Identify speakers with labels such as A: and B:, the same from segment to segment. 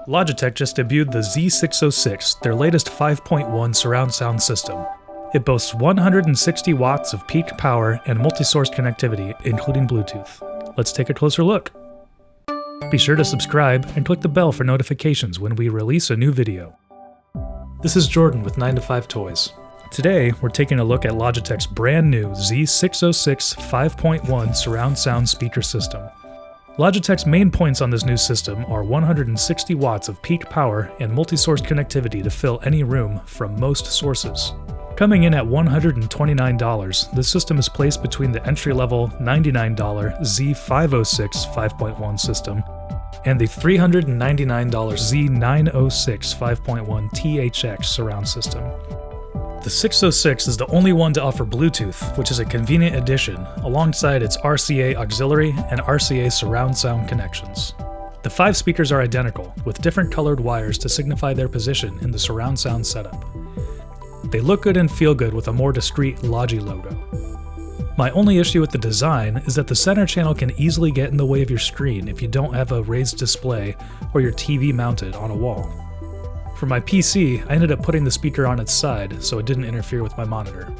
A: Logitech just debuted the Z606, their latest 5.1 surround sound system. It boasts 160 watts of peak power and multi-source connectivity, including Bluetooth. Let's take a closer look. Be sure to subscribe and click the bell for notifications when we release a new video. This is Jordan with 9 to 5 Toys. Today, we're taking a look at Logitech's brand new Z606 5.1 surround sound speaker system. Logitech's main points on this new system are 160 watts of peak power and multi-source connectivity to fill any room from most sources. Coming in at $129, this system is placed between the entry-level $99 Z506 5.1 system and the $399 Z906 5.1 THX surround system. The 606 is the only one to offer Bluetooth, which is a convenient addition, alongside its RCA auxiliary and RCA surround sound connections. The 5 speakers are identical, with different colored wires to signify their position in the surround sound setup. They look good and feel good with a more discreet Logi logo. My only issue with the design is that the center channel can easily get in the way of your screen if you don't have a raised display or your TV mounted on a wall. For my PC, I ended up putting the speaker on its side so it didn't interfere with my monitor.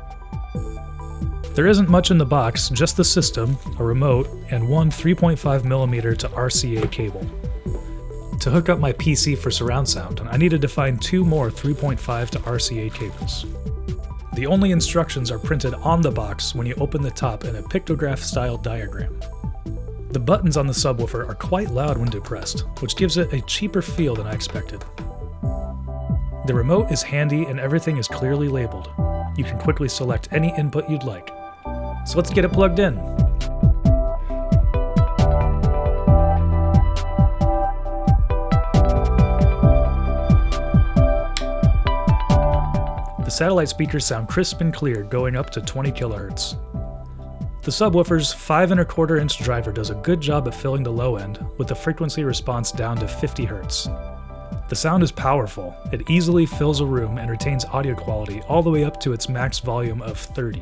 A: There isn't much in the box, just the system, a remote, and one 3.5mm to RCA cable. To hook up my PC for surround sound, I needed to find 2 more 3.5 to RCA cables. The only instructions are printed on the box when you open the top in a pictograph-style diagram. The buttons on the subwoofer are quite loud when depressed, which gives it a cheaper feel than I expected. The remote is handy and everything is clearly labeled. You can quickly select any input you'd like. So let's get it plugged in. The satellite speakers sound crisp and clear, going up to 20 kHz. The subwoofer's 5¼ inch driver does a good job at filling the low end, with the frequency response down to 50 Hz. The sound is powerful. It easily fills a room and retains audio quality all the way up to its max volume of 30.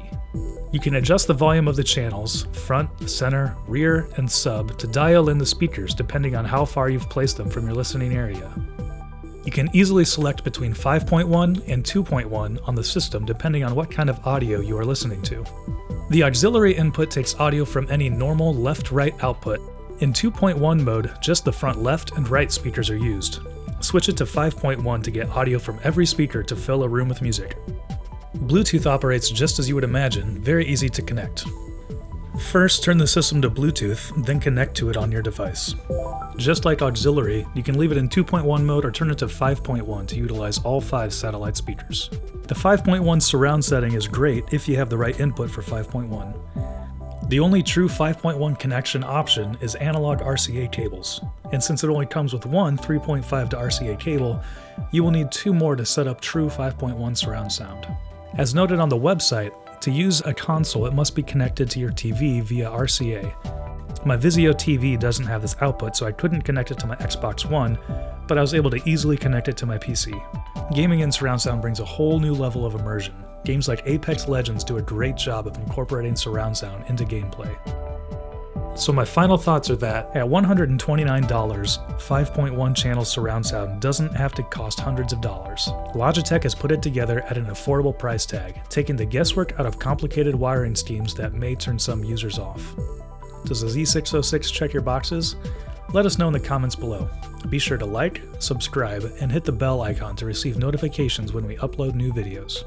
A: You can adjust the volume of the channels, front, center, rear, and sub to dial in the speakers depending on how far you've placed them from your listening area. You can easily select between 5.1 and 2.1 on the system depending on what kind of audio you are listening to. The auxiliary input takes audio from any normal left-right output. In 2.1 mode, just the front left and right speakers are used. Switch it to 5.1 to get audio from every speaker to fill a room with music. Bluetooth operates just as you would imagine, very easy to connect. First, turn the system to Bluetooth, then connect to it on your device. Just like auxiliary, you can leave it in 2.1 mode or turn it to 5.1 to utilize all 5 satellite speakers. The 5.1 surround setting is great if you have the right input for 5.1. The only true 5.1 connection option is analog RCA cables, and since it only comes with one 3.5 to RCA cable, you will need 2 more to set up true 5.1 surround sound. As noted on the website, to use a console it must be connected to your TV via RCA. My Vizio TV doesn't have this output, so I couldn't connect it to my Xbox One, but I was able to easily connect it to my PC. Gaming in surround sound brings a whole new level of immersion. Games like Apex Legends do a great job of incorporating surround sound into gameplay. So my final thoughts are that at $129, 5.1 channel surround sound doesn't have to cost hundreds of dollars. Logitech has put it together at an affordable price tag, taking the guesswork out of complicated wiring schemes that may turn some users off. Does the Z606 check your boxes? Let us know in the comments below. Be sure to like, subscribe, and hit the bell icon to receive notifications when we upload new videos.